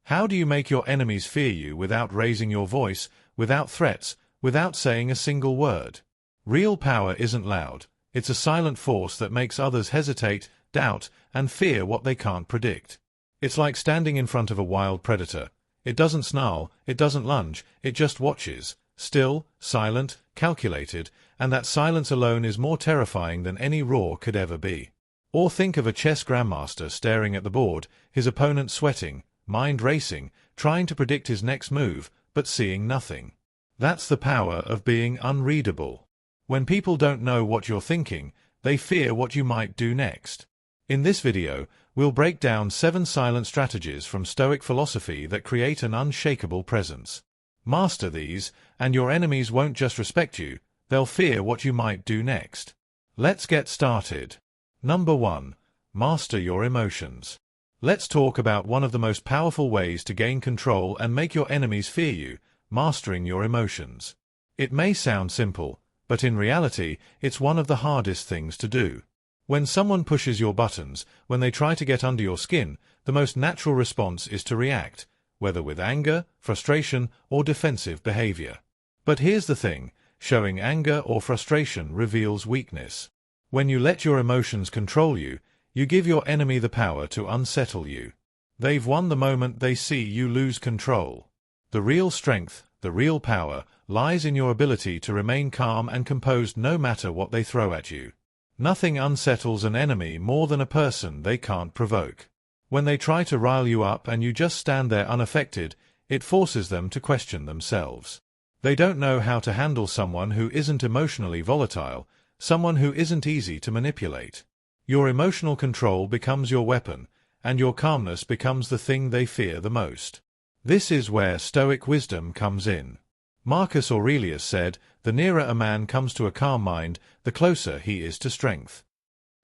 How do you make your enemies fear you without raising your voice, without threats, without saying a single word? Real power isn't loud. It's a silent force that makes others hesitate, doubt, and fear what they can't predict. It's like standing in front of a wild predator. It doesn't snarl, it doesn't lunge, it just watches. Still, silent, calculated, and that silence alone is more terrifying than any roar could ever be. Or think of a chess grandmaster staring at the board, his opponent sweating, mind racing, trying to predict his next move, but seeing nothing. That's the power of being unreadable. When people don't know what you're thinking, they fear what you might do next. In this video, we'll break down 7 silent strategies from Stoic philosophy that create an unshakable presence. Master these, and your enemies won't just respect you, they'll fear what you might do next. Let's get started. Number 1. Master your emotions. Let's talk about one of the most powerful ways to gain control and make your enemies fear you, mastering your emotions. It may sound simple, but in reality, it's one of the hardest things to do. When someone pushes your buttons, when they try to get under your skin, the most natural response is to react, whether with anger, frustration, or defensive behavior. But here's the thing, showing anger or frustration reveals weakness. When you let your emotions control you, you give your enemy the power to unsettle you. They've won the moment they see you lose control. The real strength, the real power, lies in your ability to remain calm and composed no matter what they throw at you. Nothing unsettles an enemy more than a person they can't provoke. When they try to rile you up and you just stand there unaffected, it forces them to question themselves. They don't know how to handle someone who isn't emotionally volatile, someone who isn't easy to manipulate. Your emotional control becomes your weapon, and your calmness becomes the thing they fear the most. This is where Stoic wisdom comes in. Marcus Aurelius said, "The nearer a man comes to a calm mind, the closer he is to strength."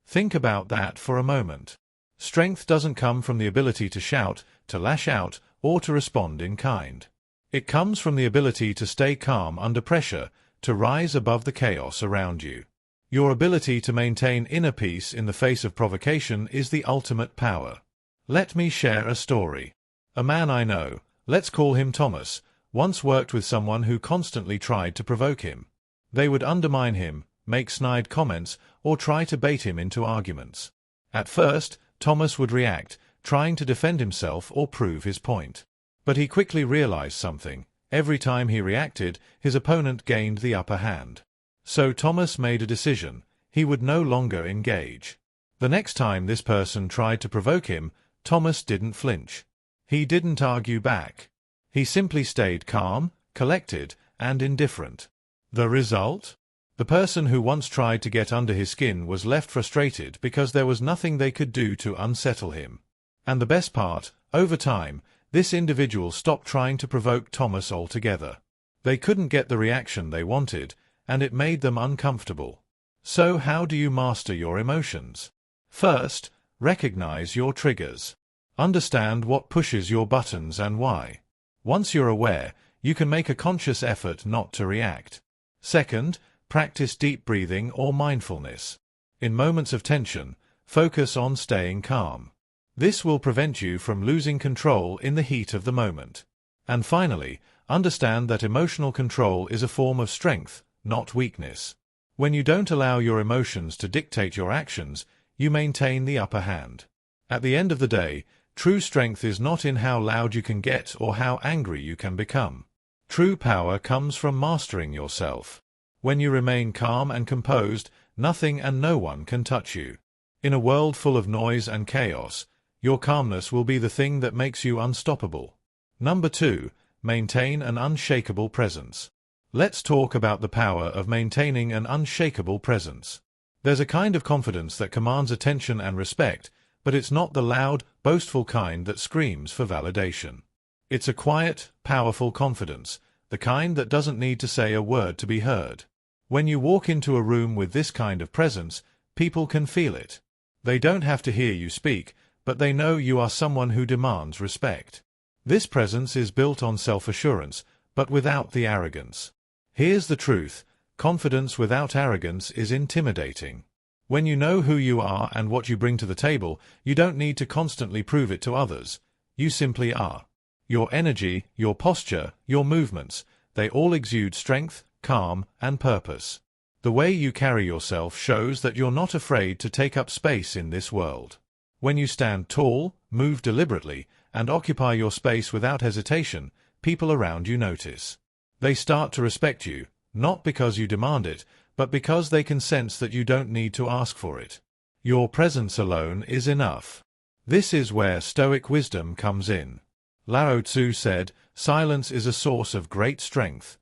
Think about that for a moment. Strength doesn't come from the ability to shout, to lash out, or to respond in kind. It comes from the ability to stay calm under pressure, to rise above the chaos around you. Your ability to maintain inner peace in the face of provocation is the ultimate power. Let me share a story. A man I know, let's call him Thomas, once worked with someone who constantly tried to provoke him. They would undermine him, make snide comments, or try to bait him into arguments. At first, Thomas would react, trying to defend himself or prove his point. But he quickly realized something. Every time he reacted, his opponent gained the upper hand. So Thomas made a decision. He would no longer engage. The next time this person tried to provoke him, Thomas didn't flinch. He didn't argue back. He simply stayed calm, collected, and indifferent. The result? The person who once tried to get under his skin was left frustrated because there was nothing they could do to unsettle him. And the best part, over time, this individual stopped trying to provoke Thomas altogether. They couldn't get the reaction they wanted, and it made them uncomfortable. So how do you master your emotions? First, recognize your triggers. Understand what pushes your buttons and why. Once you're aware, you can make a conscious effort not to react. Second, practice deep breathing or mindfulness. In moments of tension, focus on staying calm. This will prevent you from losing control in the heat of the moment. And finally, understand that emotional control is a form of strength, not weakness. When you don't allow your emotions to dictate your actions, you maintain the upper hand. At the end of the day, true strength is not in how loud you can get or how angry you can become. True power comes from mastering yourself. When you remain calm and composed, nothing and no one can touch you. In a world full of noise and chaos, your calmness will be the thing that makes you unstoppable. Number 2. Maintain an unshakable presence. Let's talk about the power of maintaining an unshakable presence. There's a kind of confidence that commands attention and respect, but it's not the loud, boastful kind that screams for validation. It's a quiet, powerful confidence, the kind that doesn't need to say a word to be heard. When you walk into a room with this kind of presence, people can feel it. They don't have to hear you speak, but they know you are someone who demands respect. This presence is built on self-assurance, but without the arrogance. Here's the truth: confidence without arrogance is intimidating. When you know who you are and what you bring to the table, you don't need to constantly prove it to others. You simply are. Your energy, your posture, your movements, they all exude strength, calm, and purpose. The way you carry yourself shows that you're not afraid to take up space in this world. When you stand tall, move deliberately, and occupy your space without hesitation, people around you notice. They start to respect you, not because you demand it, but because they can sense that you don't need to ask for it. Your presence alone is enough. This is where Stoic wisdom comes in. Lao Tzu said, "Silence is a source of great strength."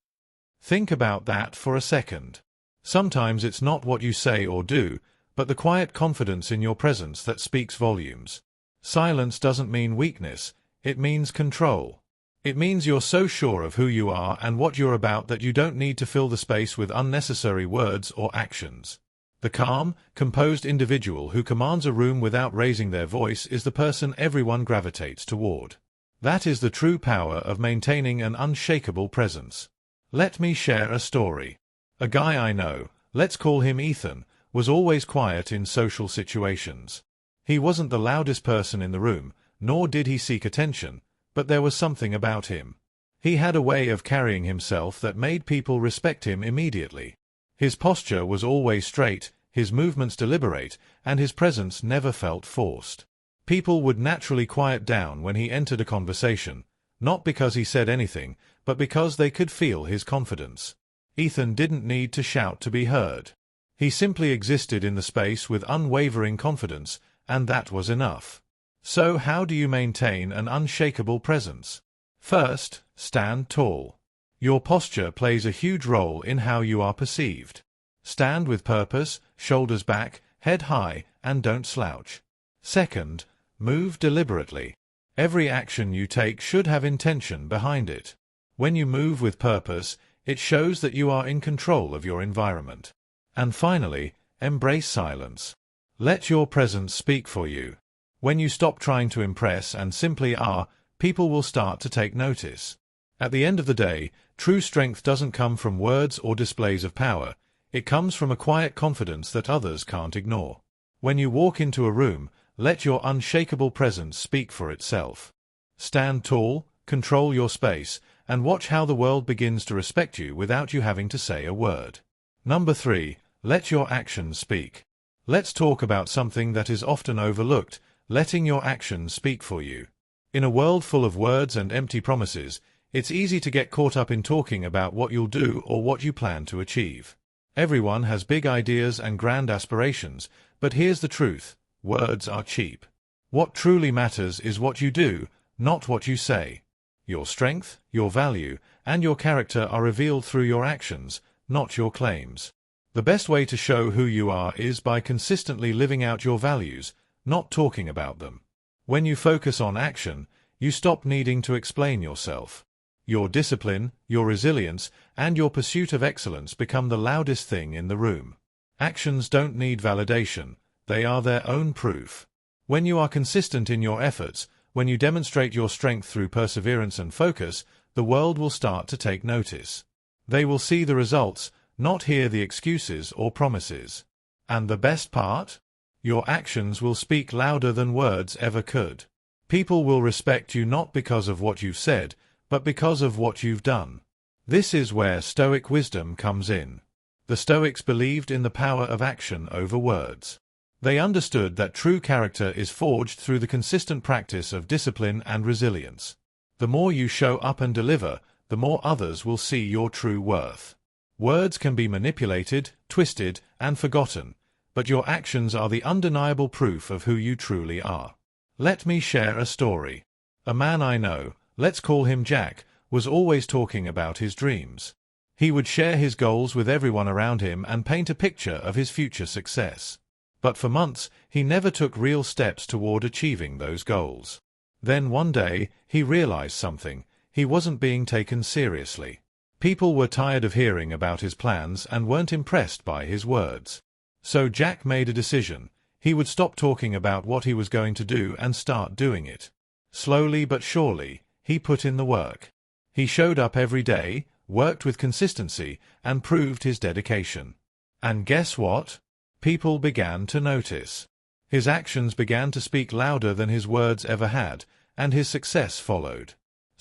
Think about that for a second. Sometimes it's not what you say or do, but the quiet confidence in your presence that speaks volumes. Silence doesn't mean weakness, it means control. It means you're so sure of who you are and what you're about that you don't need to fill the space with unnecessary words or actions. The calm, composed individual who commands a room without raising their voice is the person everyone gravitates toward. That is the true power of maintaining an unshakable presence. Let me share a story. A guy I know, let's call him Ethan, was always quiet in social situations. He wasn't the loudest person in the room, nor did he seek attention, but there was something about him. He had a way of carrying himself that made people respect him immediately. His posture was always straight, his movements deliberate, and his presence never felt forced. People would naturally quiet down when he entered a conversation, not because he said anything, but because they could feel his confidence. Ethan didn't need to shout to be heard. He simply existed in the space with unwavering confidence, and that was enough. So how do you maintain an unshakable presence? First, stand tall. Your posture plays a huge role in how you are perceived. Stand with purpose, shoulders back, head high, and don't slouch. Second, move deliberately. Every action you take should have intention behind it. When you move with purpose, it shows that you are in control of your environment. And finally, embrace silence. Let your presence speak for you. When you stop trying to impress and simply are, people will start to take notice. At the end of the day, true strength doesn't come from words or displays of power. It comes from a quiet confidence that others can't ignore. When you walk into a room, let your unshakable presence speak for itself. Stand tall, control your space, and watch how the world begins to respect you without you having to say a word. Number 3. Let your actions speak. Let's talk about something that is often overlooked, letting your actions speak for you. In a world full of words and empty promises, it's easy to get caught up in talking about what you'll do or what you plan to achieve. Everyone has big ideas and grand aspirations, but here's the truth: words are cheap. What truly matters is what you do, not what you say. Your strength, your value, and your character are revealed through your actions, not your claims. The best way to show who you are is by consistently living out your values, not talking about them. When you focus on action, you stop needing to explain yourself. Your discipline, your resilience, and your pursuit of excellence become the loudest thing in the room. Actions don't need validation, they are their own proof. When you are consistent in your efforts, when you demonstrate your strength through perseverance and focus, the world will start to take notice. They will see the results, not hear the excuses or promises. And the best part? Your actions will speak louder than words ever could. People will respect you not because of what you've said, but because of what you've done. This is where Stoic wisdom comes in. The Stoics believed in the power of action over words. They understood that true character is forged through the consistent practice of discipline and resilience. The more you show up and deliver, the more others will see your true worth. Words can be manipulated, twisted, and forgotten, but your actions are the undeniable proof of who you truly are. Let me share a story. A man I know, let's call him Jack, was always talking about his dreams. He would share his goals with everyone around him and paint a picture of his future success. But for months, he never took real steps toward achieving those goals. Then one day, he realized something: he wasn't being taken seriously. People were tired of hearing about his plans and weren't impressed by his words. So Jack made a decision. He would stop talking about what he was going to do and start doing it. Slowly but surely, he put in the work. He showed up every day, worked with consistency, and proved his dedication. And guess what? People began to notice. His actions began to speak louder than his words ever had, and his success followed.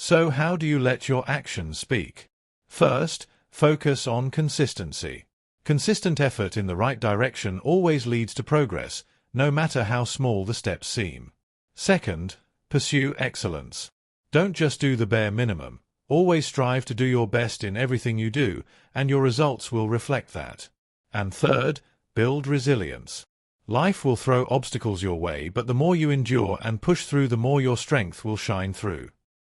So how do you let your actions speak? First, focus on consistency. Consistent effort in the right direction always leads to progress, no matter how small the steps seem. Second, pursue excellence. Don't just do the bare minimum. Always strive to do your best in everything you do, and your results will reflect that. And third, build resilience. Life will throw obstacles your way, but the more you endure and push through, the more your strength will shine through.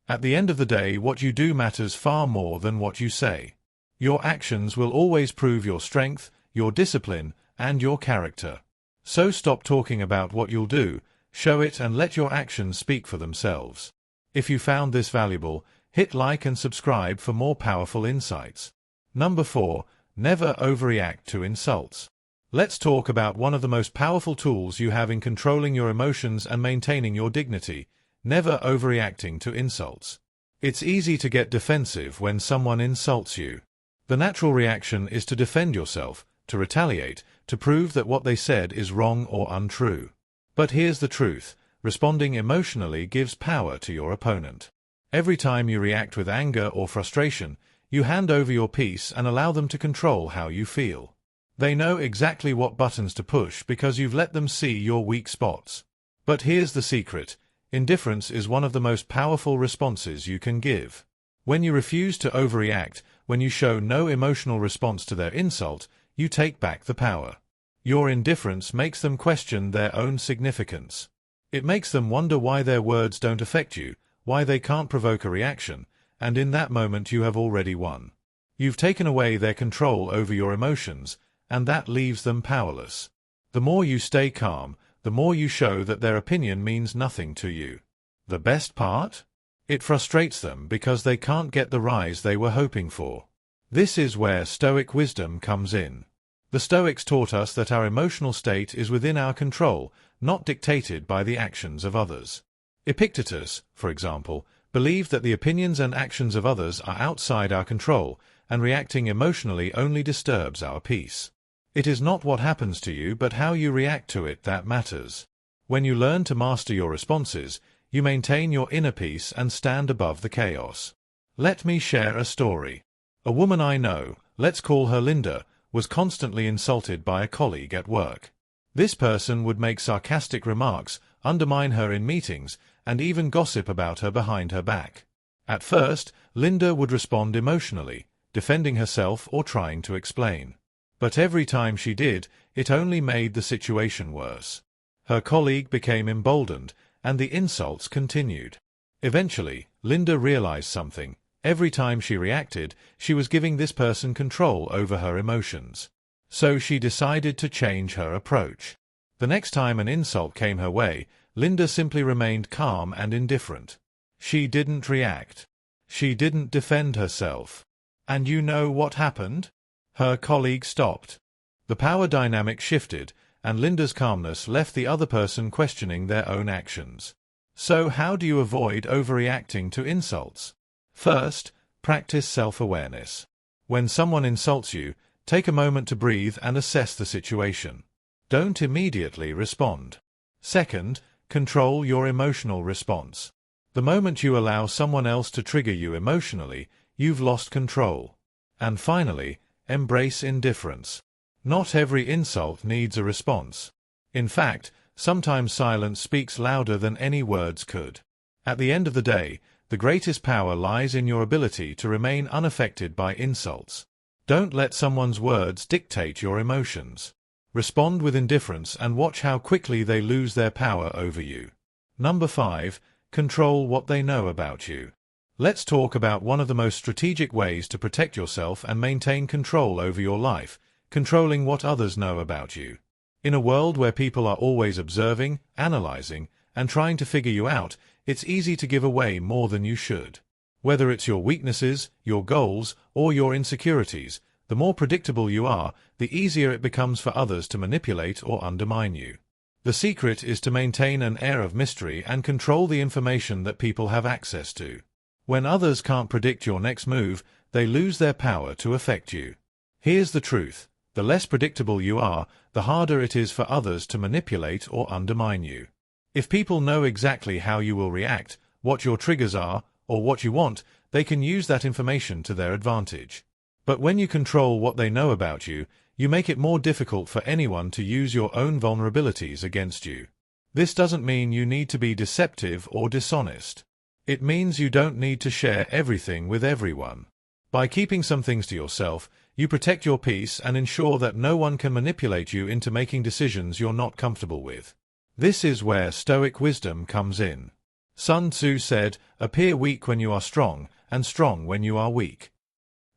At the end of the day, what you do matters far more than what you say. Your actions will always prove your strength, your discipline, and your character. So stop talking about what you'll do, show it, and let your actions speak for themselves. If you found this valuable, hit like and subscribe for more powerful insights. Number 4. Never overreact to insults. Let's talk about one of the most powerful tools you have in controlling your emotions and maintaining your dignity: never overreacting to insults. It's easy to get defensive when someone insults you. The natural reaction is to defend yourself, to retaliate, to prove that what they said is wrong or untrue. But here's the truth: responding emotionally gives power to your opponent. Every time you react with anger or frustration, you hand over your peace and allow them to control how you feel. They know exactly what buttons to push because you've let them see your weak spots. But here's the secret: indifference is one of the most powerful responses you can give. When you refuse to overreact, when you show no emotional response to their insult, you take back the power. Your indifference makes them question their own significance. It makes them wonder why their words don't affect you, why they can't provoke a reaction, and in that moment you have already won. You've taken away their control over your emotions, and that leaves them powerless. The more you stay calm, the more you show that their opinion means nothing to you. The best part? It frustrates them because they can't get the rise they were hoping for. This is where Stoic wisdom comes in. The Stoics taught us that our emotional state is within our control, not dictated by the actions of others. Epictetus, for example, believed that the opinions and actions of others are outside our control, and reacting emotionally only disturbs our peace. It is not what happens to you, but how you react to it that matters. When you learn to master your responses, you maintain your inner peace and stand above the chaos. Let me share a story. A woman I know, let's call her Linda, was constantly insulted by a colleague at work. This person would make sarcastic remarks, undermine her in meetings, and even gossip about her behind her back. At first, Linda would respond emotionally, defending herself or trying to explain. But every time she did, it only made the situation worse. Her colleague became emboldened, and the insults continued. Eventually, Linda realized something. Every time she reacted, she was giving this person control over her emotions. So she decided to change her approach. The next time an insult came her way, Linda simply remained calm and indifferent. She didn't react. She didn't defend herself. And you know what happened? Her colleague stopped. The power dynamic shifted, and Linda's calmness left the other person questioning their own actions. So how do you avoid overreacting to insults? First, practice self-awareness. When someone insults you, take a moment to breathe and assess the situation. Don't immediately respond. Second, control your emotional response. The moment you allow someone else to trigger you emotionally, you've lost control. And finally, embrace indifference. Not every insult needs a response. In fact, sometimes silence speaks louder than any words could. At the end of the day, the greatest power lies in your ability to remain unaffected by insults. Don't let someone's words dictate your emotions. Respond with indifference and watch how quickly they lose their power over you. Number 5. Control what they know about you. Let's talk about one of the most strategic ways to protect yourself and maintain control over your life: controlling what others know about you. In a world where people are always observing, analyzing, and trying to figure you out, it's easy to give away more than you should. Whether it's your weaknesses, your goals, or your insecurities, the more predictable you are, the easier it becomes for others to manipulate or undermine you. The secret is to maintain an air of mystery and control the information that people have access to. When others can't predict your next move, they lose their power to affect you. Here's the truth: the less predictable you are, the harder it is for others to manipulate or undermine you. If people know exactly how you will react, what your triggers are, or what you want, they can use that information to their advantage. But when you control what they know about you, you make it more difficult for anyone to use your own vulnerabilities against you. This doesn't mean you need to be deceptive or dishonest. It means you don't need to share everything with everyone. By keeping some things to yourself, you protect your peace and ensure that no one can manipulate you into making decisions you're not comfortable with. This is where Stoic wisdom comes in. Sun Tzu said, "Appear weak when you are strong, and strong when you are weak."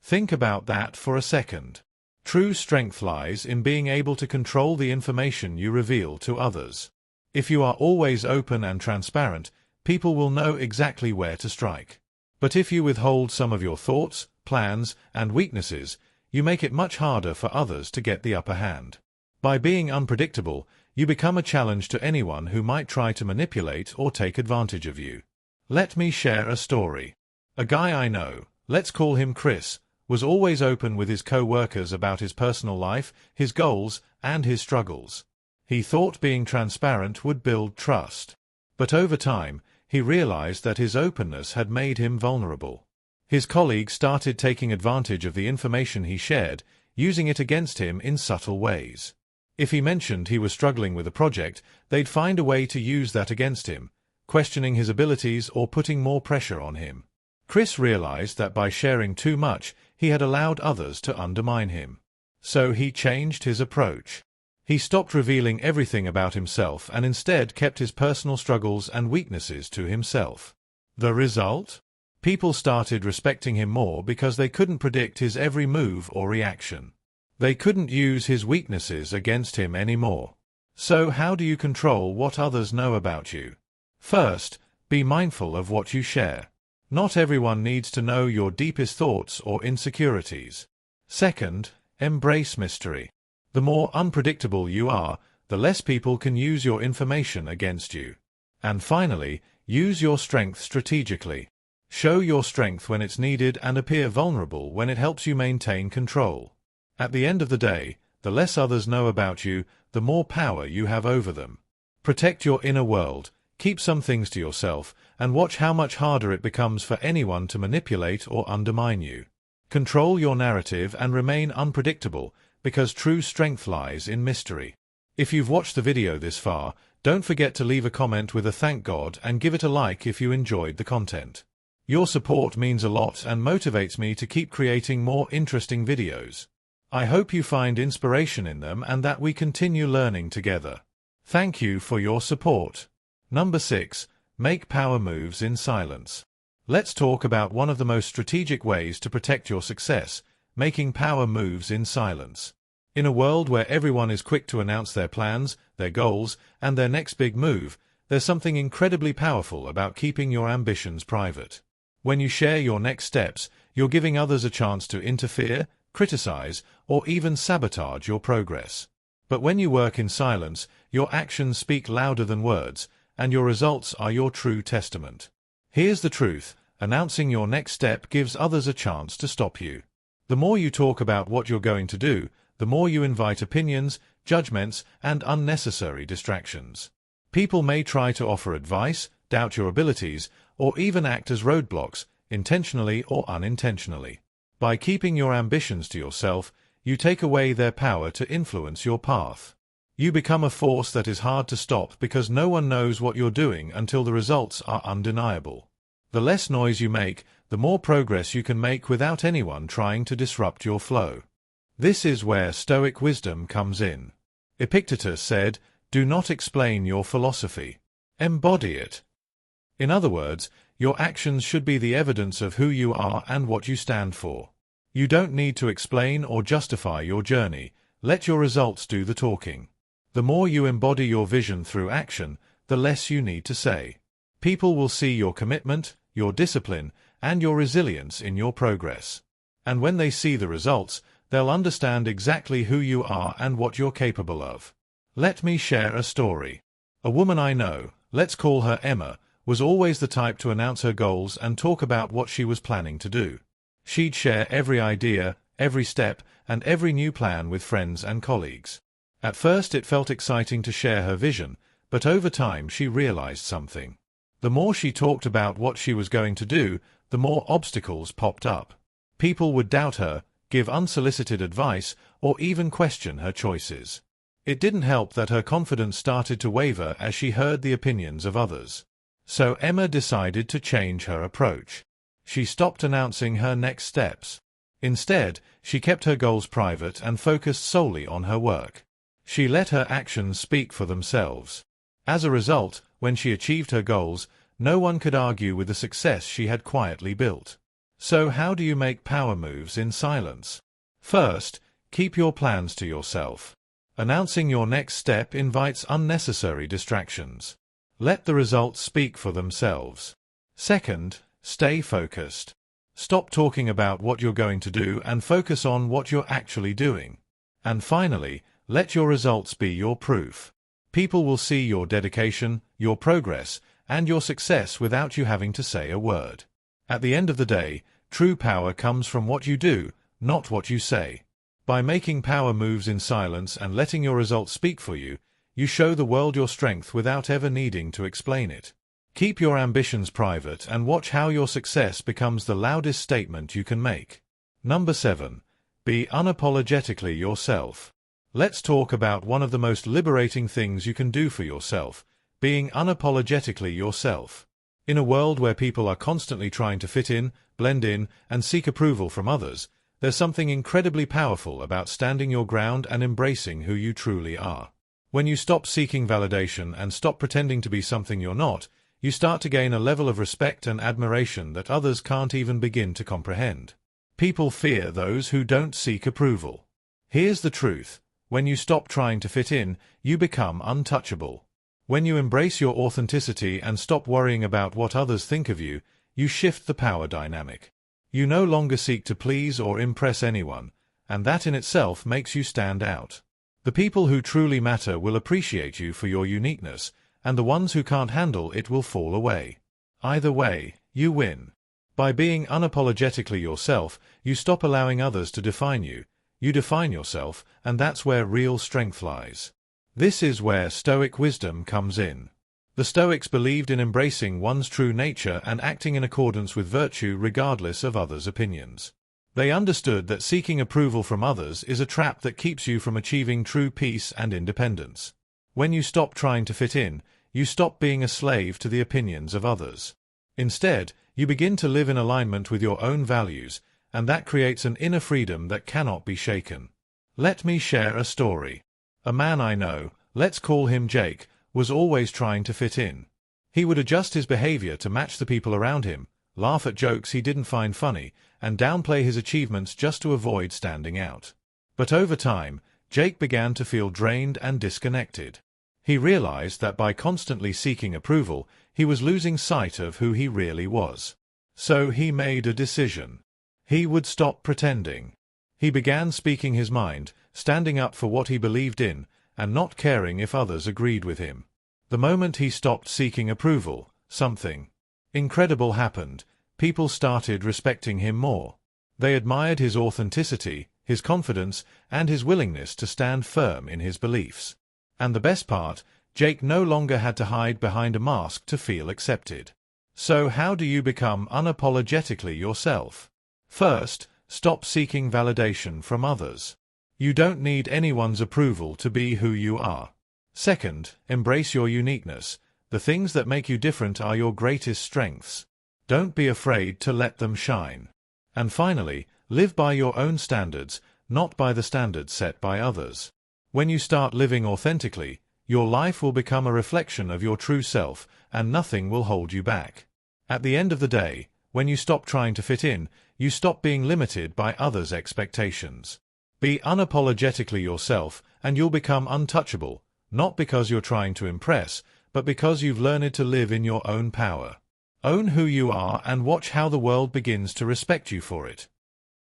Think about that for a second. True strength lies in being able to control the information you reveal to others. If you are always open and transparent, people will know exactly where to strike. But if you withhold some of your thoughts, plans, and weaknesses, you make it much harder for others to get the upper hand. By being unpredictable, you become a challenge to anyone who might try to manipulate or take advantage of you. Let me share a story. A guy I know, let's call him Chris, was always open with his co-workers about his personal life, his goals, and his struggles. He thought being transparent would build trust. But over time, he realized that his openness had made him vulnerable. His colleagues started taking advantage of the information he shared, using it against him in subtle ways. If he mentioned he was struggling with a project, they'd find a way to use that against him, questioning his abilities or putting more pressure on him. Chris realized that by sharing too much, he had allowed others to undermine him. So he changed his approach. He stopped revealing everything about himself and instead kept his personal struggles and weaknesses to himself. The result? People started respecting him more because they couldn't predict his every move or reaction. They couldn't use his weaknesses against him anymore. So how do you control what others know about you? First, be mindful of what you share. Not everyone needs to know your deepest thoughts or insecurities. Second, embrace mystery. The more unpredictable you are, the less people can use your information against you. And finally, use your strength strategically. Show your strength when it's needed and appear vulnerable when it helps you maintain control. At the end of the day, the less others know about you, the more power you have over them. Protect your inner world, keep some things to yourself, and watch how much harder it becomes for anyone to manipulate or undermine you. Control your narrative and remain unpredictable, because true strength lies in mystery. If you've watched the video this far, don't forget to leave a comment with a thank God and give it a like if you enjoyed the content. Your support means a lot and motivates me to keep creating more interesting videos. I hope you find inspiration in them and that we continue learning together. Thank you for your support. Number 6. Make power moves in silence. Let's talk about one of the most strategic ways to protect your success, making power moves in silence. In a world where everyone is quick to announce their plans, their goals, and their next big move, there's something incredibly powerful about keeping your ambitions private. When you share your next steps, you're giving others a chance to interfere, criticize, or even sabotage your progress. But when you work in silence, your actions speak louder than words, and your results are your true testament. Here's the truth: announcing your next step gives others a chance to stop you. The more you talk about what you're going to do, the more you invite opinions, judgments, and unnecessary distractions. People may try to offer advice, doubt your abilities, or even act as roadblocks, intentionally or unintentionally. By keeping your ambitions to yourself, you take away their power to influence your path. You become a force that is hard to stop because no one knows what you're doing until the results are undeniable. The less noise you make, the more progress you can make without anyone trying to disrupt your flow. This is where Stoic wisdom comes in. Epictetus said, "Do not explain your philosophy. Embody it." In other words, your actions should be the evidence of who you are and what you stand for. You don't need to explain or justify your journey. Let your results do the talking. The more you embody your vision through action, the less you need to say. People will see your commitment, your discipline, and your resilience in your progress. And when they see the results, they'll understand exactly who you are and what you're capable of. Let me share a story. A woman I know, let's call her Emma, was always the type to announce her goals and talk about what she was planning to do. She'd share every idea, every step, and every new plan with friends and colleagues. At first it felt exciting to share her vision, but over time she realized something. The more she talked about what she was going to do, the more obstacles popped up. People would doubt her, give unsolicited advice, or even question her choices. It didn't help that her confidence started to waver as she heard the opinions of others. So Emma decided to change her approach. She stopped announcing her next steps. Instead, she kept her goals private and focused solely on her work. She let her actions speak for themselves. As a result, when she achieved her goals, no one could argue with the success she had quietly built. So how do you make power moves in silence? First, keep your plans to yourself. Announcing your next step invites unnecessary distractions. Let the results speak for themselves. Second, stay focused. Stop talking about what you're going to do and focus on what you're actually doing. And finally, let your results be your proof. People will see your dedication, your progress, and your success without you having to say a word. At the end of the day, true power comes from what you do, not what you say. By making power moves in silence and letting your results speak for you, you show the world your strength without ever needing to explain it. Keep your ambitions private and watch how your success becomes the loudest statement you can make. Number 7. Be unapologetically yourself. Let's talk about one of the most liberating things you can do for yourself, being unapologetically yourself. In a world where people are constantly trying to fit in, blend in, and seek approval from others, there's something incredibly powerful about standing your ground and embracing who you truly are. When you stop seeking validation and stop pretending to be something you're not, you start to gain a level of respect and admiration that others can't even begin to comprehend. People fear those who don't seek approval. Here's the truth. When you stop trying to fit in, you become untouchable. When you embrace your authenticity and stop worrying about what others think of you, you shift the power dynamic. You no longer seek to please or impress anyone, and that in itself makes you stand out. The people who truly matter will appreciate you for your uniqueness, and the ones who can't handle it will fall away. Either way, you win. By being unapologetically yourself, you stop allowing others to define you. You define yourself, and that's where real strength lies. This is where Stoic wisdom comes in. The Stoics believed in embracing one's true nature and acting in accordance with virtue regardless of others' opinions. They understood that seeking approval from others is a trap that keeps you from achieving true peace and independence. When you stop trying to fit in, you stop being a slave to the opinions of others. Instead, you begin to live in alignment with your own values, and that creates an inner freedom that cannot be shaken. Let me share a story. A man I know, let's call him Jake, was always trying to fit in. He would adjust his behavior to match the people around him, laugh at jokes he didn't find funny, and downplay his achievements just to avoid standing out. But over time, Jake began to feel drained and disconnected. He realized that by constantly seeking approval, he was losing sight of who he really was. So he made a decision. He would stop pretending. He began speaking his mind, standing up for what he believed in, and not caring if others agreed with him. The moment he stopped seeking approval, something incredible happened. People started respecting him more. They admired his authenticity, his confidence, and his willingness to stand firm in his beliefs. And the best part, Jake no longer had to hide behind a mask to feel accepted. So how do you become unapologetically yourself? First, stop seeking validation from others. You don't need anyone's approval to be who you are. Second, embrace your uniqueness. The things that make you different are your greatest strengths. Don't be afraid to let them shine. And finally, live by your own standards, not by the standards set by others. When you start living authentically, your life will become a reflection of your true self, and nothing will hold you back. At the end of the day, when you stop trying to fit in, you stop being limited by others' expectations. Be unapologetically yourself, and you'll become untouchable, not because you're trying to impress, but because you've learned to live in your own power. Own who you are and watch how the world begins to respect you for it.